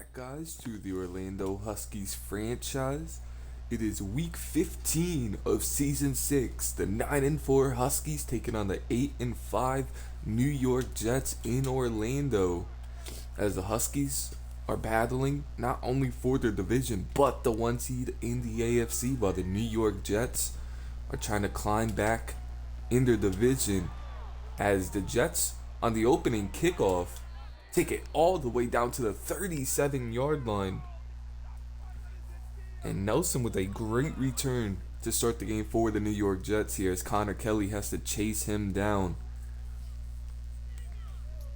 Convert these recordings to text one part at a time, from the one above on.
back, guys, to the Orlando Huskies franchise. It is week 15 of season 6. The 9-4 Huskies taking on the 8-5 New York Jets in Orlando. As the Huskies are battling not only for their division but the 1 seed in the AFC, while the New York Jets are trying to climb back in their division. As the Jets on the opening kickoff take it all the way down to the 37-yard line. And Nelson with a great return to start the game for the New York Jets here, as Connor Kelly has to chase him down.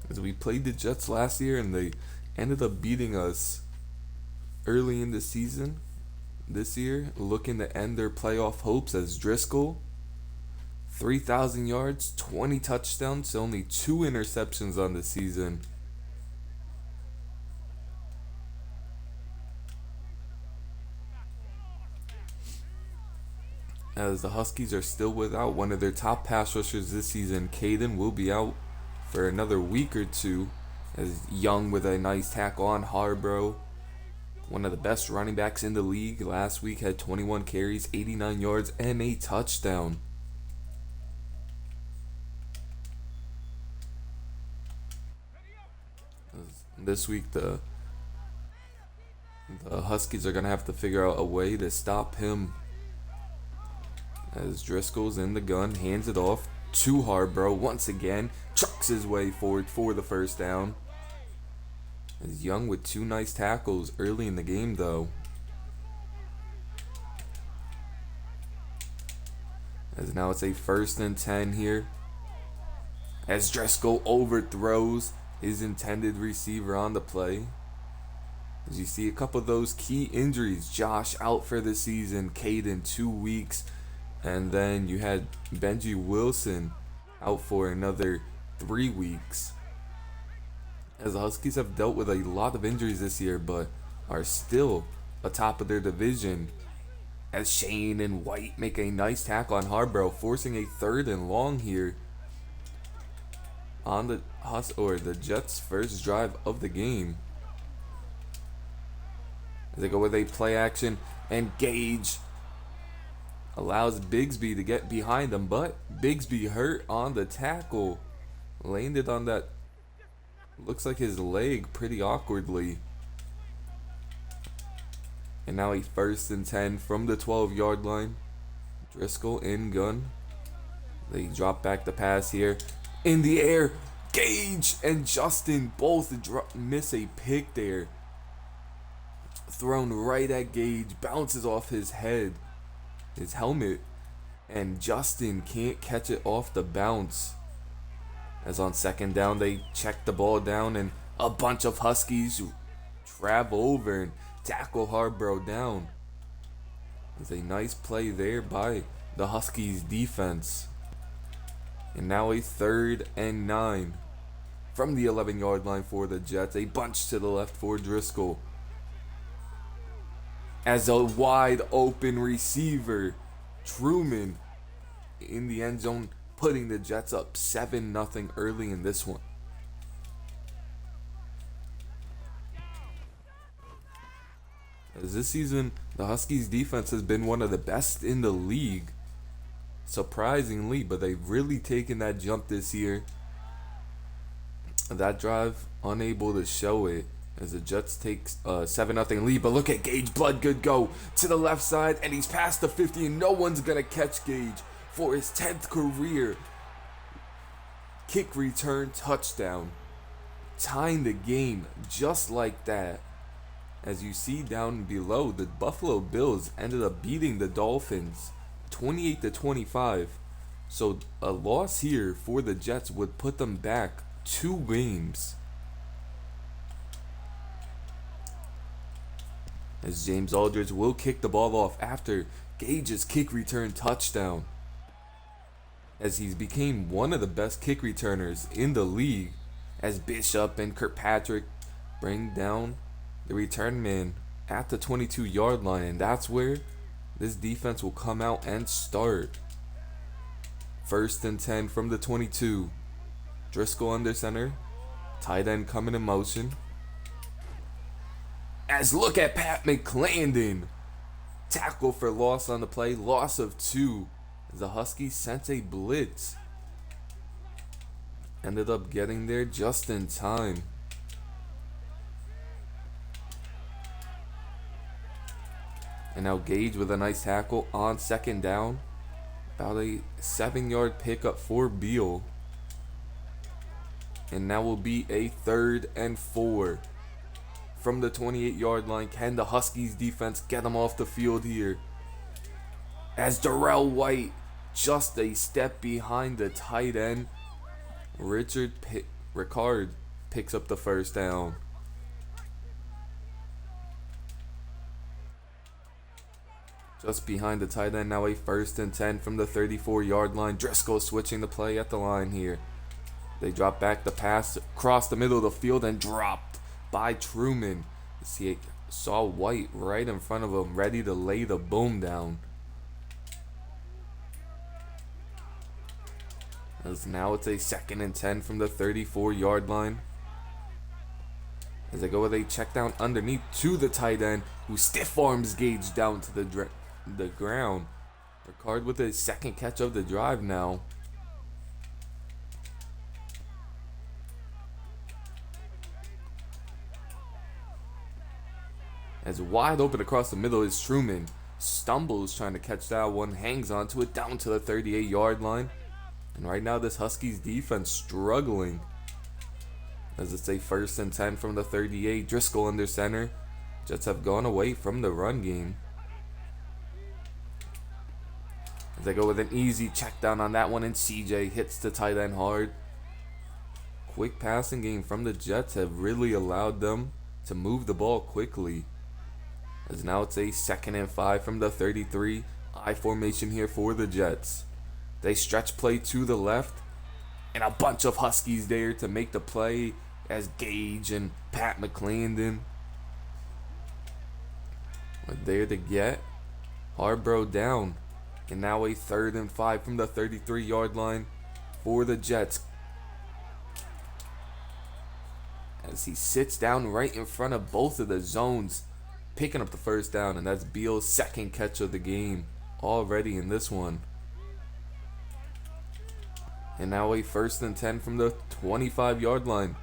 As we played the Jets last year and they ended up beating us early in the season. This year, looking to end their playoff hopes, as Driscoll, 3,000 yards, 20 touchdowns, only 2 interceptions on the season. As the Huskies are still without one of their top pass rushers this season. Caden will be out for another week or two, as Young with a nice tackle on Harborough. One of the best running backs in the league last week, had 21 carries, 89 yards, and a touchdown. This week, the Huskies are going to have to figure out a way to stop him, as Driscoll's in the gun, hands it off to Harborough once again, trucks his way forward for the first down. As Young with 2 nice tackles early in the game, though. As now it's a 1st and 10 here, as Driscoll overthrows his intended receiver on the play. As you see a couple of those key injuries, Josh out for the season, Caden 2 weeks, and then you had Benji Wilson out for another 3 weeks. As the Huskies have dealt with a lot of injuries this year, but are still atop of their division. As Shane and White make a nice tackle on Harborough, forcing a 3rd and long here on the Jets' first drive of the game. As they go with a play action, and Gage allows Bigsby to get behind him, but Bigsby hurt on the tackle. Landed on that, looks like his leg, pretty awkwardly. And now a 1st and 10 from the 12-yard line. Driscoll in gun. They drop back the pass here. In the air, Gage and Justin both miss a pick there. Thrown right at Gage, bounces off his head, his helmet, and Justin can't catch it off the bounce. As on 2nd down, they check the ball down, and a bunch of Huskies travel over and tackle Harborough down. It's a nice play there by the Huskies defense. And now a 3rd and 9 from the 11-yard line for the Jets. A bunch to the left for Driscoll, as a wide open receiver, Truman, in the end zone, putting the Jets up 7-0 early in this one. As this season, the Huskies defense has been one of the best in the league, surprisingly, but they've really taken that jump this year. That drive, unable to show it, as the Jets take a 7-0 lead. But look at Gage Bloodgood go to the left side, and he's past the 50, and no one's going to catch Gage for his 10th career kick return touchdown, tying the game just like that. As you see down below, the Buffalo Bills ended up beating the Dolphins 28-25. So a loss here for the Jets would put them back 2 games. As James Aldridge will kick the ball off after Gage's kick return touchdown, as he's became one of the best kick returners in the league, as Bishop and Kirkpatrick bring down the return man at the 22-yard line, and that's where this defense will come out and start. 1st and 10 from the 22. Driscoll under center, tight end coming in motion. As look at Pat McClandon. Tackle for loss on the play. Loss of 2. As the Huskies sent a blitz. Ended up getting there just in time. And now Gage with a nice tackle on second down. About a 7-yard pickup for Beal. And now will be a 3rd and 4. From the 28-yard line, can the Huskies defense get them off the field here? As Darrell White just a step behind the tight end. Ricard picks up the first down. Just behind the tight end, now a 1st and 10 from the 34-yard line. Driscoll switching the play at the line here. They drop back the pass across the middle of the field and dropped by Truman. He saw White right in front of him, ready to lay the boom down. As now it's a 2nd and 10 from the 34-yard line. As they go with a check down underneath to the tight end, who stiff arms Gage down to the ground. Ricard with his 2nd catch of the drive now. As wide open across the middle is Truman. Stumbles trying to catch that one, hangs onto it down to the 38-yard line. And right now this Huskies defense struggling. As it's a 1st and 10 from the 38. Driscoll under center. Jets have gone away from the run game. As they go with an easy check down on that one, and CJ hits the tight end hard. Quick passing game from the Jets have really allowed them to move the ball quickly. As now it's a 2nd and 5 from the 33. I formation here for the Jets. They stretch play to the left. And a bunch of Huskies there to make the play as Gage and Pat McClandon are there to get Harbrough down. And now a 3rd and 5 from the 33-yard line for the Jets. As he sits down right in front of both of the zones, picking up the first down. And that's Beal's 2nd catch of the game already in this one. And now a 1st and 10 from the 25-yard line.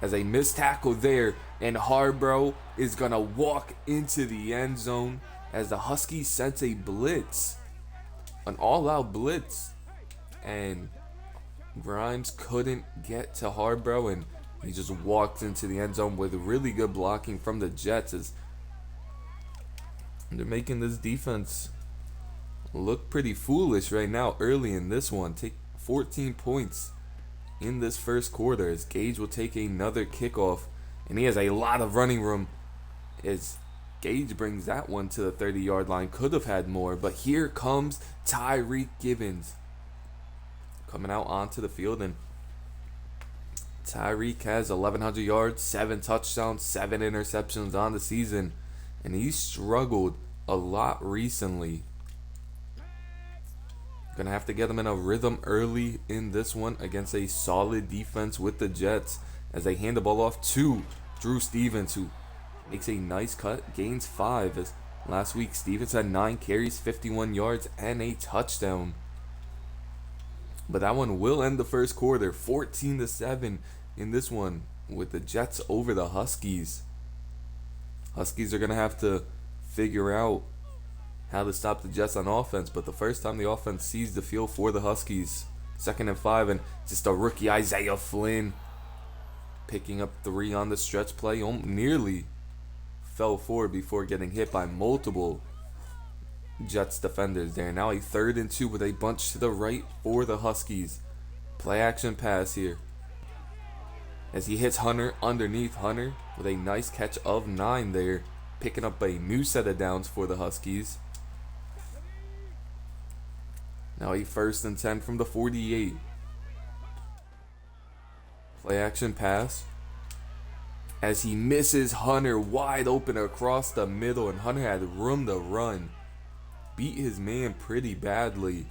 As a missed tackle there, and Harbrough is going to walk into the end zone as the Huskies sent a blitz. An all-out blitz. And Grimes couldn't get to Harbrough, and he just walked into the end zone with really good blocking from the Jets. As they're making this defense look pretty foolish right now early in this one. Take 14 points in this first quarter as Gage will take another kickoff, and he has a lot of running room as Gage brings that one to the 30-yard line. Could have had more, but here comes Tyreek Gibbons coming out onto the field, and Tyreek has 1,100 yards, 7 touchdowns, 7 interceptions on the season, and he's struggled a lot recently. Gonna have to get him in a rhythm early in this one against a solid defense with the Jets as they hand the ball off to Drew Stevens, who makes a nice cut, gains 5. As last week Stevens had 9 carries, 51 yards, and a touchdown. But that one will end the first quarter, 14-7 in this one with the Jets over the Huskies. Huskies are gonna have to figure out how to stop the Jets on offense, but the first time the offense sees the field for the Huskies. 2nd and 5, and just a rookie Isaiah Flynn picking up 3 on the stretch play. Nearly fell forward before getting hit by multiple Jets defenders there. Now a 3rd and 2 with a bunch to the right for the Huskies. Play action pass here as he hits Hunter underneath. Hunter with a nice catch of 9 there, picking up a new set of downs for the Huskies. Now a 1st and 10 from the 48. Play action pass as he misses Hunter wide open across the middle, and Hunter had room to run. Beat his man pretty badly.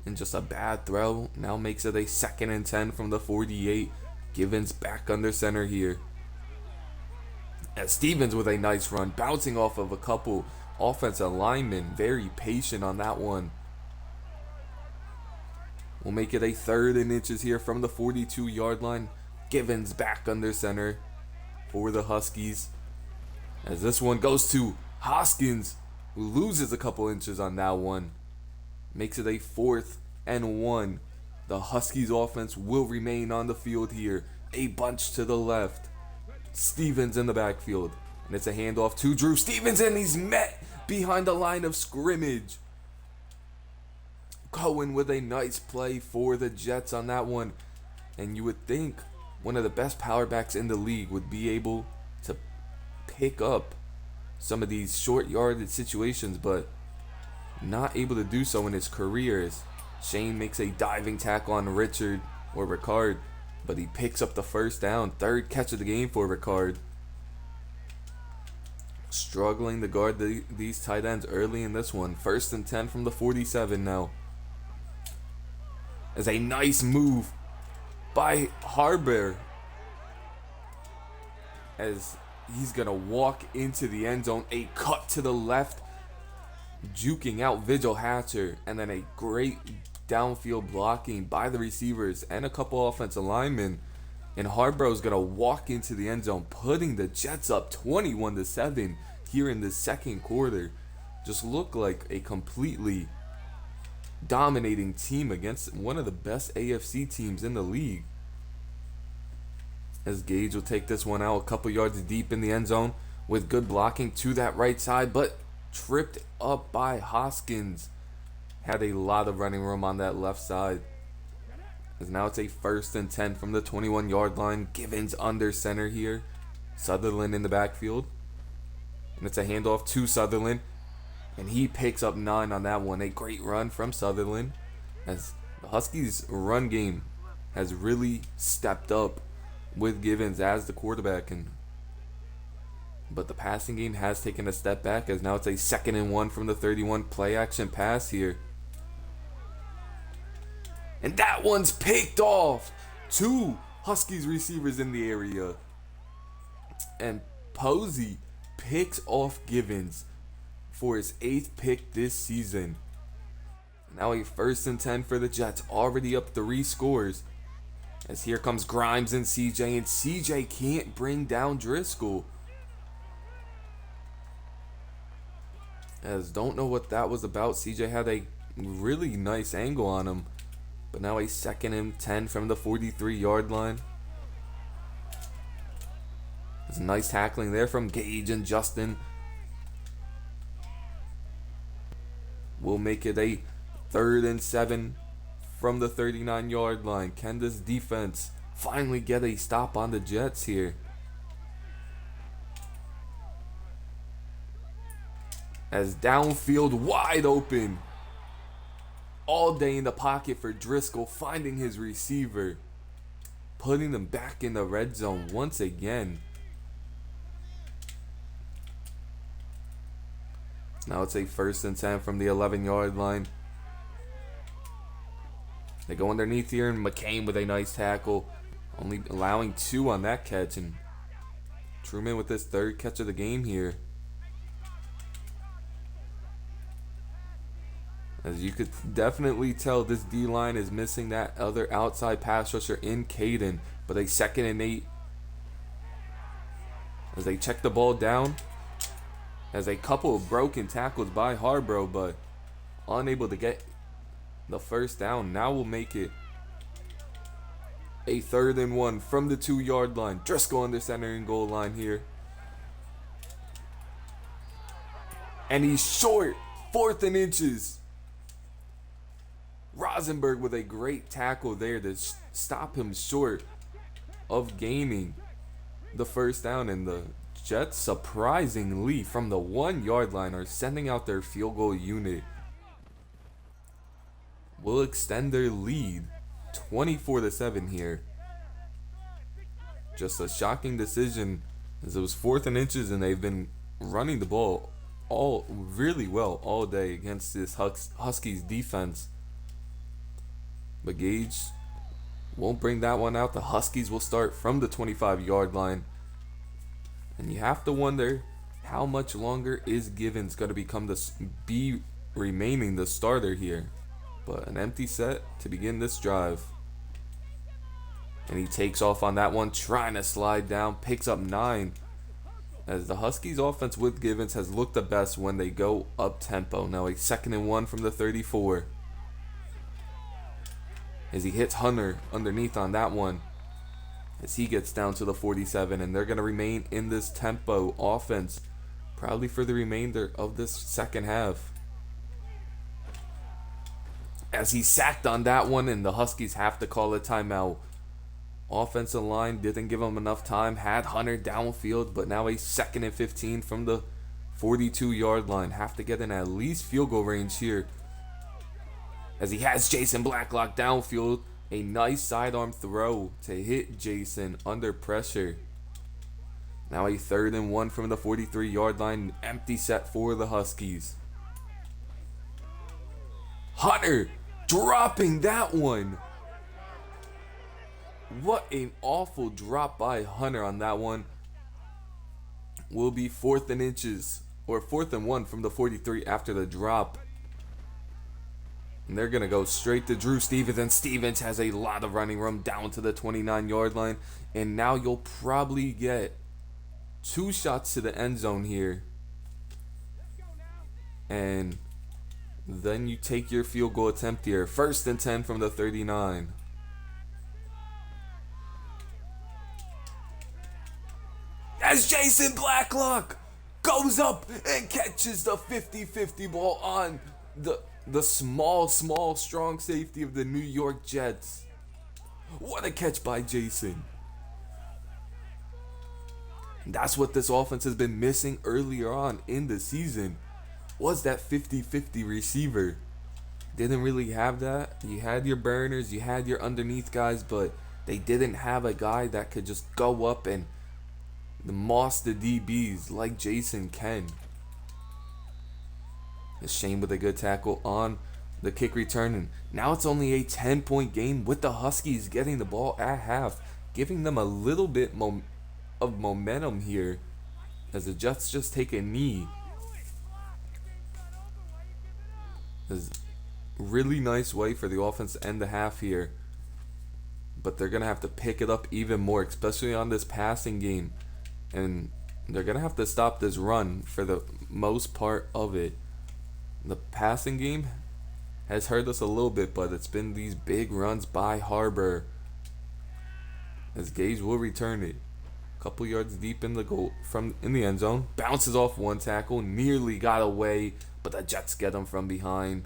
And just a bad throw now makes it a 2nd and 10 from the 48. Givens back under center here. As Stevens with a nice run, bouncing off of a couple offensive linemen. Very patient on that one. We'll make it a 3rd and inches here from the 42-yard line. Givens back under center for the Huskies. As this one goes to Hoskins, who loses a couple inches on that one. Makes it a 4th and 1. The Huskies offense will remain on the field here. A bunch to the left. Stevens in the backfield. And it's a handoff to Drew Stevens, and he's met behind the line of scrimmage. Cohen with a nice play for the Jets on that one. And you would think one of the best power backs in the league would be able to pick up some of these short yardage situations, but not able to do so in his career. As Shane makes a diving tackle on Richard or Ricard, but he picks up the 1st down. 3rd catch of the game for Ricard. Struggling to guard these tight ends early in this one. 1st and 10 from the 47 now. As a nice move by Harbor, as he's gonna walk into the end zone. A cut to the left, juking out Vigil Hatcher, and then a great downfield blocking by the receivers and a couple offensive linemen. And Harbrough's gonna walk into the end zone, putting the Jets up 21-7 here in the 2nd quarter. Just look like a completely dominating team against one of the best AFC teams in the league. As Gage will take this one out a couple yards deep in the end zone with good blocking to that right side, but tripped up by Hoskins. Had a lot of running room on that left side. As now it's a 1st and 10 from the 21-yard line. Givens under center here. Sutherland in the backfield. And it's a handoff to Sutherland. And he picks up 9 on that one. A great run from Sutherland. As the Huskies' run game has really stepped up with Givens as the quarterback. But the passing game has taken a step back, as now it's a 2nd and 1 from the 31. Play action pass here. And that one's picked off. 2 Huskies receivers in the area. And Posey picks off Givens for his 8th pick this season. Now a 1st and 10 for the Jets, already up 3 scores. As here comes Grimes and CJ, and CJ can't bring down Driscoll. As don't know what that was about. CJ had a really nice angle on him. But now a 2nd and 10 from the 43-yard line. There's a nice tackling there from Gage and Justin. We'll make it a 3rd and 7 from the 39-yard line. Can this defense finally get a stop on the Jets here? As downfield wide open. All day in the pocket for Driscoll, finding his receiver. Putting them back in the red zone once again. Now it's a 1st and 10 from the 11-yard line. They go underneath here, and McCain with a nice tackle. Only allowing 2 on that catch. And Truman with his 3rd catch of the game here. As you could definitely tell, this D-line is missing that other outside pass rusher in Caden. But a 2nd and 8. As they check the ball down. As a couple of broken tackles by Harbrough, but unable to get the 1st down. Now we'll make it a 3rd and 1 from the 2-yard line. Driscoll under center and goal line here. And he's short. 4th and inches. Rosenberg with a great tackle there to stop him short of gaining the 1st down. And the Jets, surprisingly, from the 1-yard line, are sending out their field goal unit. Will extend their lead 24-7 here. Just a shocking decision, as it was 4th and inches, and they've been running the ball all really well all day against this Huskies defense. But Gage won't bring that one out. The Huskies will start from the 25-yard line. And you have to wonder, how much longer is Givens going to be remaining the starter here? But an empty set to begin this drive. And he takes off on that one, trying to slide down, picks up 9. As the Huskies offense with Givens has looked the best when they go up tempo. Now a 2nd and 1 from the 34. As he hits Hunter underneath on that one. As he gets down to the 47, and they're going to remain in this tempo offense probably for the remainder of this second half. As he's sacked on that one, and the Huskies have to call a timeout. Offensive line didn't give him enough time, had Hunter downfield, but now a 2nd and 15 from the 42-yard line. Have to get in at least field goal range here. As he has Jason Blacklock downfield, a nice sidearm throw to hit Jason under pressure. Now a 3rd and 1 from the 43-yard line, empty set for the Huskies. Hunter dropping that one. What an awful drop by Hunter on that one. Will be 4th and inches, or 4th and 1 from the 43 after the drop. And they're going to go straight to Drew Stevens, and Stevens has a lot of running room down to the 29-yard line. And now you'll probably get 2 shots to the end zone here. And then you take your field goal attempt here. 1st and 10 from the 39. As Jason Blacklock goes up and catches the 50-50 ball on the small, strong safety of the New York Jets. What a catch by Jason. And that's what this offense has been missing earlier on in the season, was that 50-50 receiver. Didn't really have that. You had your burners, you had your underneath guys, but they didn't have a guy that could just go up and moss the DBs like Jason can. It's Shane with a good tackle on the kick return. And now it's only a 10-point game with the Huskies getting the ball at half, giving them a little bit of momentum here as the Jets just take a knee. It's a really nice way for the offense to end the half here. But they're going to have to pick it up even more, especially on this passing game. And they're going to have to stop this run for the most part of it. The passing game has hurt us a little bit, but it's been these big runs by Harbor. As Gage will return it. A couple yards deep in the goal in the end zone. Bounces off one tackle, nearly got away, but the Jets get him from behind.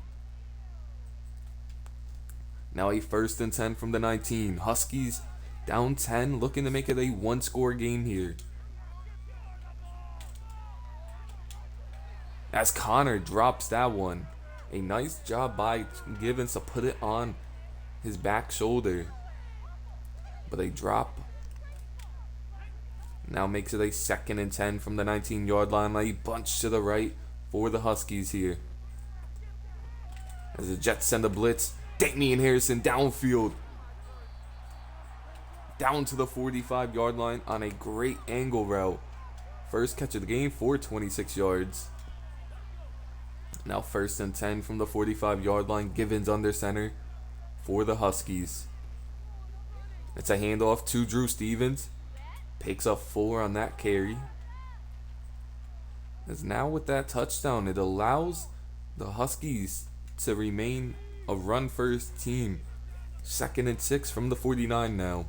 Now a 1st and 10 from the 19. Huskies down 10, looking to make it a 1-score game here. As Connor drops that one. A nice job by Givens to put it on his back shoulder. But a drop. Now makes it a 2nd and 10 from the 19-yard line. A bunch to the right for the Huskies here. As the Jets send a blitz. Damian Harrison downfield. Down to the 45-yard line on a great angle route. First catch of the game for 26 yards. Now 1st and 10 from the 45-yard line. Givens under center for the Huskies. It's a handoff to Drew Stevens. Picks up 4 on that carry. As now with that touchdown, it allows the Huskies to remain a run-first team. 2nd and 6 from the 49 now.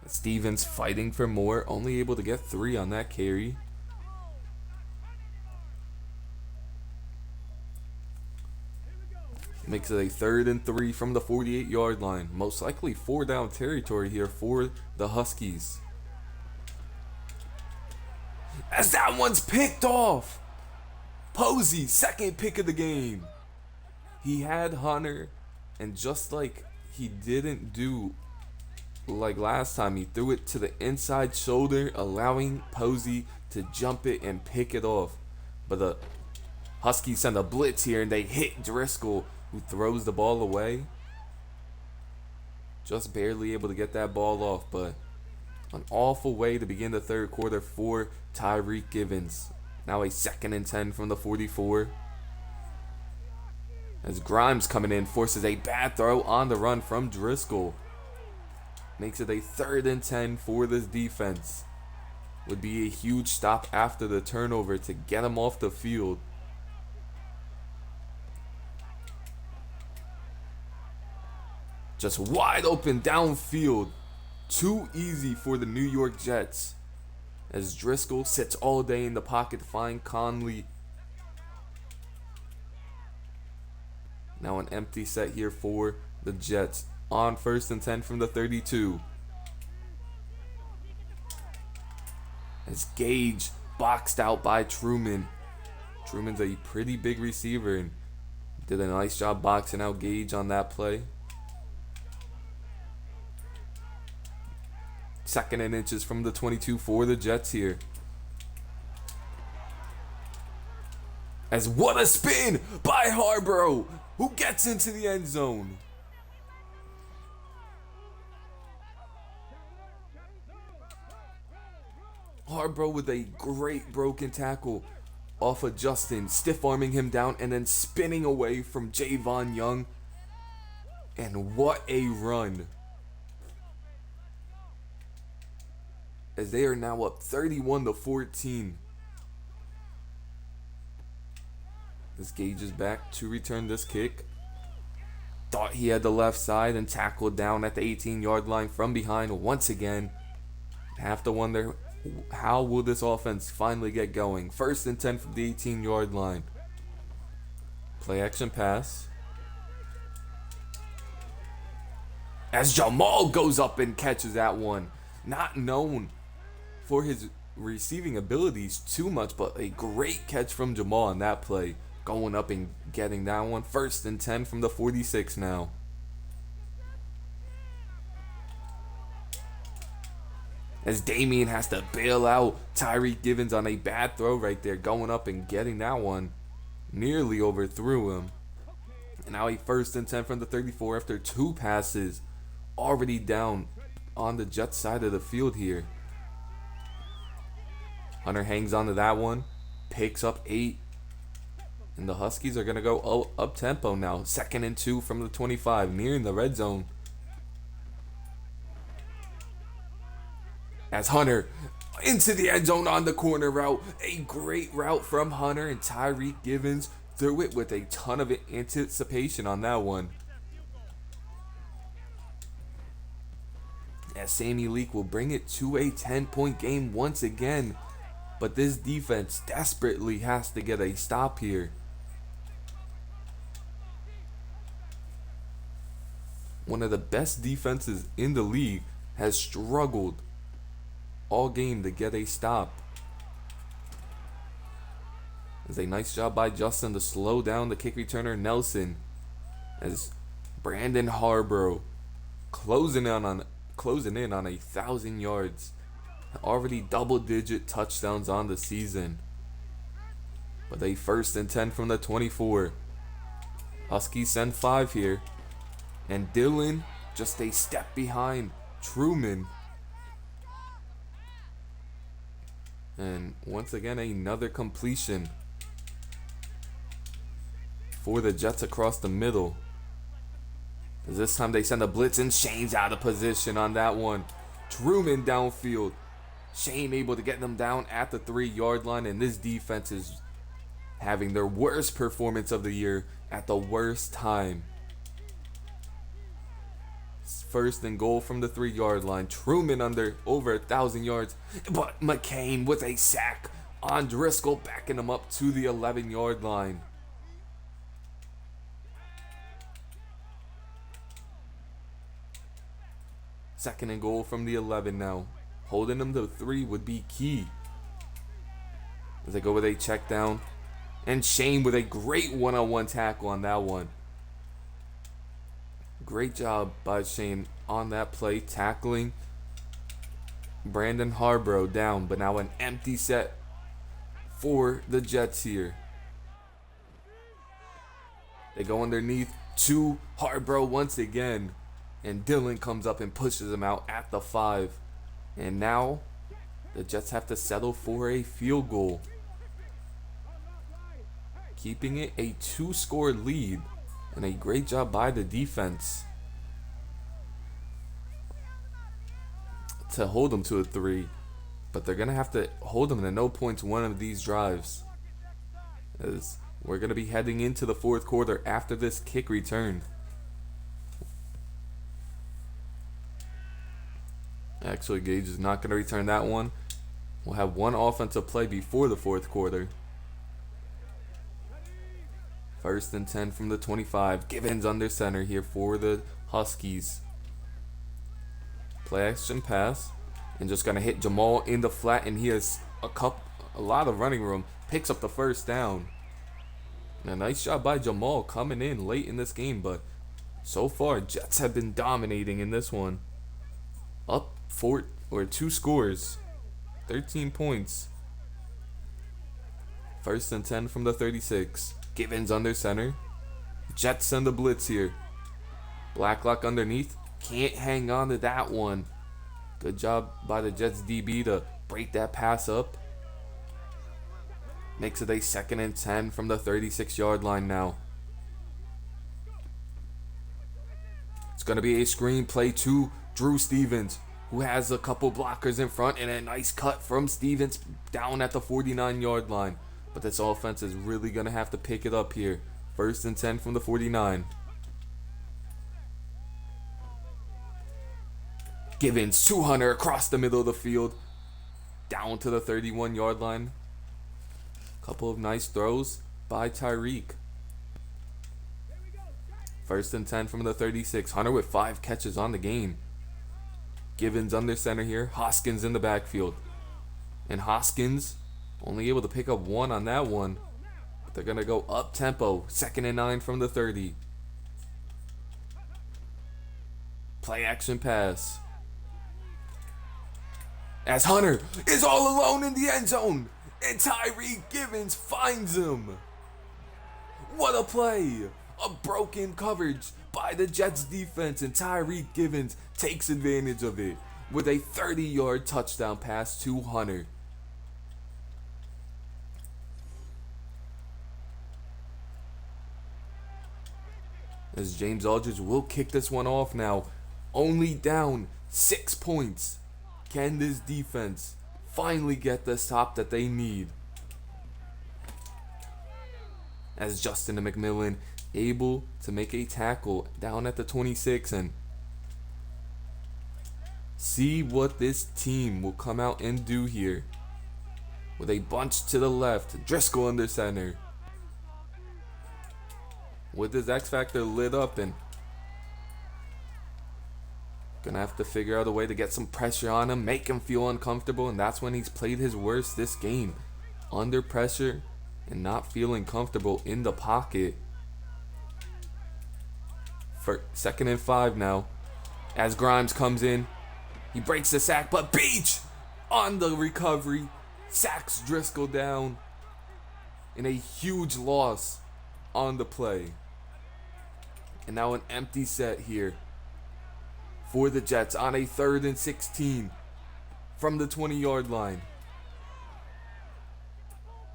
Stevens fighting for more. Only able to get 3 on that carry. Makes it a 3rd and 3 from the 48-yard line. Most likely 4-down territory here for the Huskies. As that one's picked off. Posey, 2nd pick of the game. He had Hunter, and just like he didn't do like last time, he threw it to the inside shoulder, allowing Posey to jump it and pick it off. But the Huskies send a blitz here, and they hit Driscoll who throws the ball away. Just barely able to get that ball off, but an awful way to begin the third quarter for Tyreek Givens. Now a 2nd and 10 from the 44. As Grimes coming in forces a bad throw on the run from Driscoll. Makes it a 3rd and 10 for this defense. Would be a huge stop after the turnover to get him off the field. Just wide open downfield. Too easy for the New York Jets. As Driscoll sits all day in the pocket to find Conley. Now an empty set here for the Jets. On 1st and 10 from the 32. As Gage boxed out by Truman. Truman's a pretty big receiver and did a nice job boxing out Gage on that play. 2nd and inches from the 22 for the Jets here. As what a spin by Harborough, who gets into the end zone. Harborough with a great broken tackle off of Justin, stiff-arming him down and then spinning away from Javon Young. And what a run. As they are now up 31-14. This Gage is back to return this kick. Thought he had the left side and tackled down at the 18-yard line from behind once again. Have to wonder, how will this offense finally get going? 1st and 10 from the 18-yard line. Play action pass. As Jamal goes up and catches that one. Not known for his receiving abilities too much, but a great catch from Jamal on that play. Going up and getting that one. 1st and 10 from the 46 now. As Damian has to bail out Tyreek Givens on a bad throw right there. Going up and getting that one. Nearly overthrew him. And now a 1st and 10 from the 34 after 2 passes. Already down on the Jets side of the field here. Hunter hangs on to that one. Picks up 8. And the Huskies are going to go up tempo now. 2nd and 2 from the 25. Nearing the red zone. As Hunter into the end zone on the corner route. A great route from Hunter, and Tyreek Givens threw it with a ton of anticipation on that one. As Sammy Leak will bring it to a 10-point game once again. But this defense desperately has to get a stop here. One of the best defenses in the league has struggled all game to get a stop. It's a nice job by Justin to slow down the kick returner Nelson. As Brandon Harborough closing in on 1,000 yards. Already double-digit touchdowns on the season. But a 1st and 10 from the 24. Huskies send 5 here. And Dillon just a step behind Truman. And once again, another completion for the Jets across the middle. This time they send a blitz and Shane's out of position on that one. Truman downfield. Shane able to get them down at the 3-yard line, and this defense is having their worst performance of the year at the worst time. 1st and goal from the 3-yard line. Truman under over 1,000 yards, but McCain with a sack on Driscoll, backing him up to the 11-yard line. Second and goal from the 11 now. Holding them to 3 would be key. As they go with a check down. And Shane with a great one-on-one tackle on that one. Great job by Shane on that play, tackling Brandon Harborough down. But now an empty set for the Jets here. They go underneath to Harborough once again. And Dillon comes up and pushes him out at the 5. And now the Jets have to settle for a field goal, keeping it a 2-score lead. And a great job by the defense to hold them to a 3. But they're going to have to hold them to no points one of these drives, as we're going to be heading into the 4th quarter after this kick return. Actually, Gage is not going to return that one. We'll have one offensive play before the 4th quarter. 1st and 10 from the 25. Givens under center here for the Huskies. Play action pass. And just going to hit Jamal in the flat. And he has a lot of running room. Picks up the 1st down. And a nice job by Jamal coming in late in this game. But so far, Jets have been dominating in this one. Up 2 scores. 13 points. 1st and 10 from the 36. Givens under center. Jets send the blitz here. Blacklock underneath. Can't hang on to that one. Good job by the Jets DB to break that pass up. Makes it a 2nd and 10 from the 36-yard line now. It's going to be a screen play to Drew Stevens, who has a couple blockers in front, and a nice cut from Stevens down at the 49-yard line. But this offense is really going to have to pick it up here. 1st and 10 from the 49. Givens to Hunter across the middle of the field. Down to the 31-yard line. Couple of nice throws by Tyreek. 1st and 10 from the 36. Hunter with 5 catches on the game. Givens under center here. Hoskins in the backfield. And Hoskins only able to pick up 1 on that one. But they're going to go up tempo. 2nd and 9 from the 30. Play action pass. As Hunter is all alone in the end zone. And Tyreek Givens finds him. What a play. A broken coverage by the Jets defense. And Tyreek Givens takes advantage of it with a 30-yard touchdown pass to Hunter. As James Aldridge will kick this one off now. Only down 6 points. Can this defense finally get the stop that they need? As Justin McMillan able to make a tackle down at the 26 and see what this team will come out and do here. With a bunch to the left, Driscoll under center. With his X Factor lit up, and gonna have to figure out a way to get some pressure on him, make him feel uncomfortable, and that's when he's played his worst this game. Under pressure and not feeling comfortable in the pocket. For 2nd and 5 now. As Grimes comes in, he breaks the sack, but Beach on the recovery sacks Driscoll down in a huge loss on the play. And now an empty set here for the Jets on a 3rd and 16 from the 20-yard line.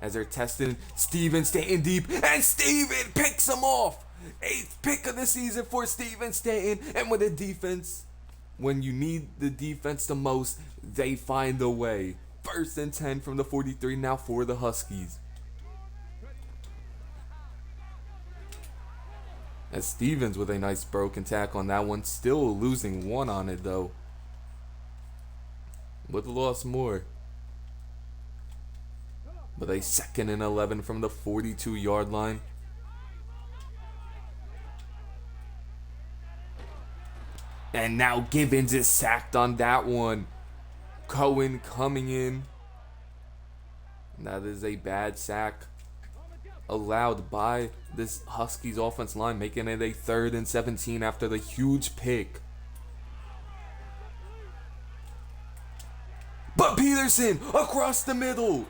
As they're testing, Steven Stanton deep, and Steven picks him off. 8th pick of the season for Steven Stanton. And with a defense, when you need the defense the most, they find a way. 1st and 10 from the 43 now for the Huskies. As Stevens with a nice broken tackle on that one. Still losing 1 on it though. Would have lost more. With a 2nd and 11 from the 42-yard line. And now Givens is sacked on that one. Cohen coming in. And that is a bad sack allowed by this Huskies offense line, making it a 3rd and 17 after the huge pick. But Peterson across the middle.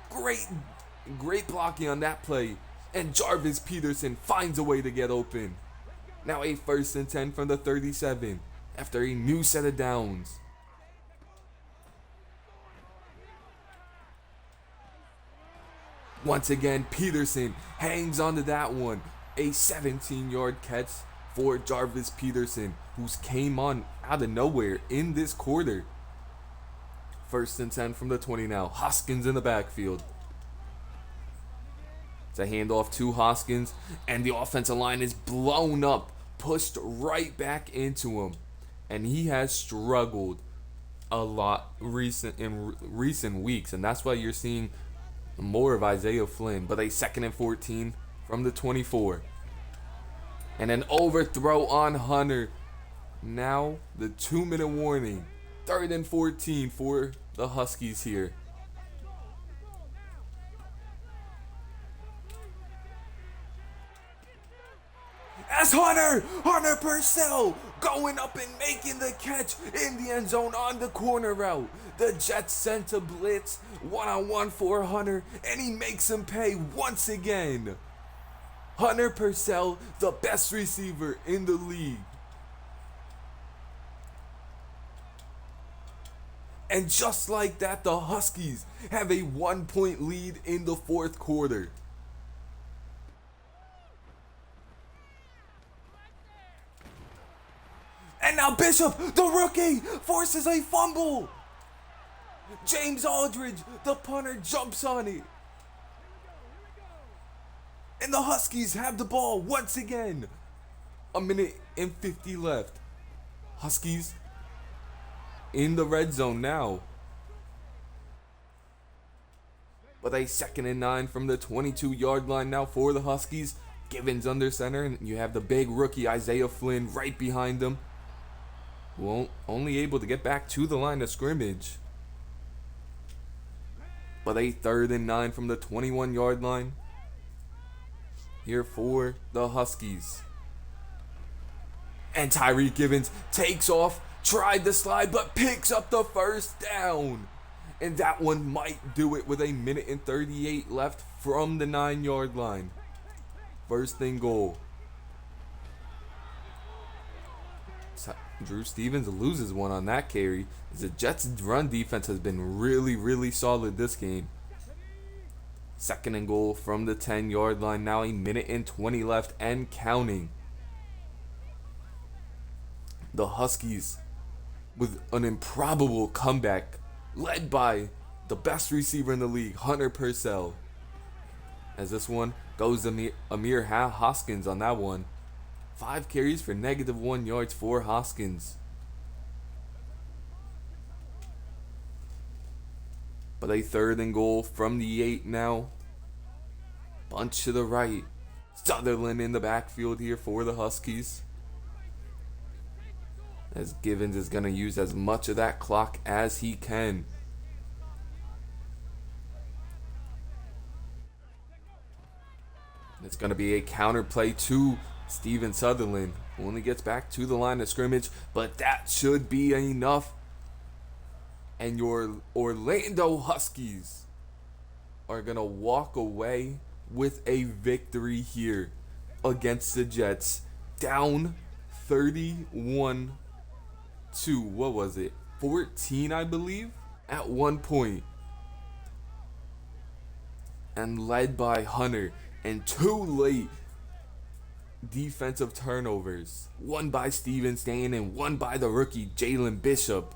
Great blocking on that play And Jarvis Peterson finds a way to get open. Now a 1st and 10 from the 37 after a new set of downs. Once again, Peterson hangs onto that one. A 17-yard catch for Jarvis Peterson, who's came on out of nowhere in this quarter. 1st and 10 from the 20 now. Hoskins in the backfield. It's a handoff to Hoskins, and the offensive line is blown up, pushed right back into him. And he has struggled a lot in recent weeks, and that's why you're seeing more of Isaiah Flynn. But a 2nd and 14 from the 24. And an overthrow on Hunter. Now the 2-minute warning. 3rd and 14 for the Huskies here. As Hunter Purcell going up and making the catch in the end zone on the corner route. The Jets sent a blitz, one-on-one for Hunter, and he makes him pay once again. Hunter Purcell, the best receiver in the league. And just like that, the Huskies have a 1-point lead in the 4th quarter. And now Bishop, the rookie, forces a fumble. James Aldridge, the punter, jumps on it. And the Huskies have the ball once again. 1:50 left. Huskies in the red zone now. But a 2nd and 9 from the 22-yard line now for the Huskies. Givens under center, and you have the big rookie Isaiah Flynn right behind them. Only able to get back to the line of scrimmage. But a 3rd and 9 from the 21-yard line. Here for the Huskies. And Tyreek Givens takes off, tried the slide, but picks up the 1st down. And that one might do it with a 1:38 left from the 9-yard line. 1st and goal. Drew Stevens loses one on that carry. The Jets' run defense has been really, really solid this game. 2nd and goal from the 10-yard line. Now 1:20 left and counting. The Huskies with an improbable comeback led by the best receiver in the league, Hunter Purcell. As this one goes to Amir Hoskins on that one. 5 carries for -1 yards for Hoskins. But a 3rd and goal from the 8 now. Bunch to the right. Sutherland in the backfield here for the Huskies. As Givens is going to use as much of that clock as he can. It's going to be a counter play to Steven Sutherland, who only gets back to the line of scrimmage, but that should be enough. And your Orlando Huskies are going to walk away with a victory here against the Jets. Down 31 to, 14, I believe, at one point. And led by Hunter, and 2 late defensive turnovers. One by Steven Stain and one by the rookie Jalen Bishop.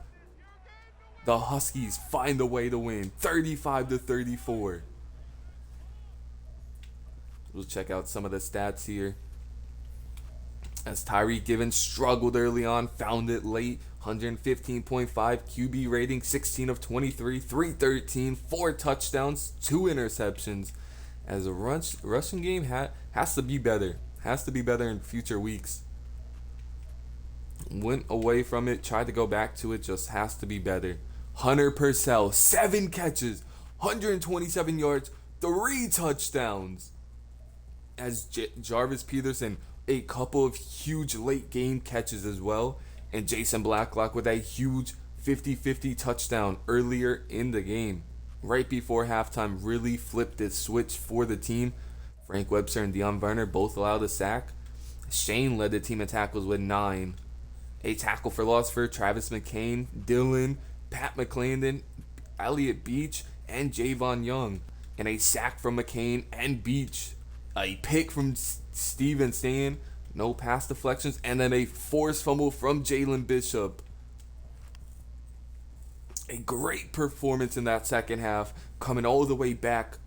The Huskies find a way to win 35-34. We'll check out some of the stats here. As Tyreek Givens struggled early on, found it late. 115.5 QB rating, 16 of 23, 313, 4 touchdowns, 2 interceptions. As a rushing game has to be better. Has to be better in future weeks. Went away from it, tried to go back to it, just has to be better. Hunter Purcell, 7 catches, 127 yards, 3 touchdowns. As Jarvis Peterson, a couple of huge late game catches as well. And Jason Blacklock with a huge 50-50 touchdown earlier in the game. Right before halftime, really flipped this switch for the team. Frank Webster and Deion Werner both allowed a sack. Shane led the team in tackles with 9. A tackle for loss for Travis McCain, Dylan, Pat McClendon, Elliott Beach, and Javon Young. And a sack from McCain and Beach. A pick from Steven Stan, no pass deflections, and then a forced fumble from Jalen Bishop. A great performance in that second half, coming all the way back.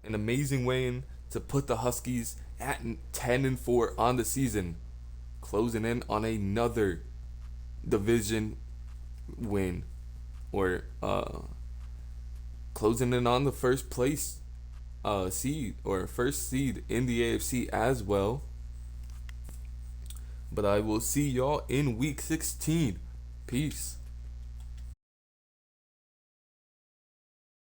An amazing way to put the Huskies at 10-4 on the season, closing in on another division win, or closing in on the first place seed, or first seed in the AFC as well. But I will see y'all in week 16. Peace.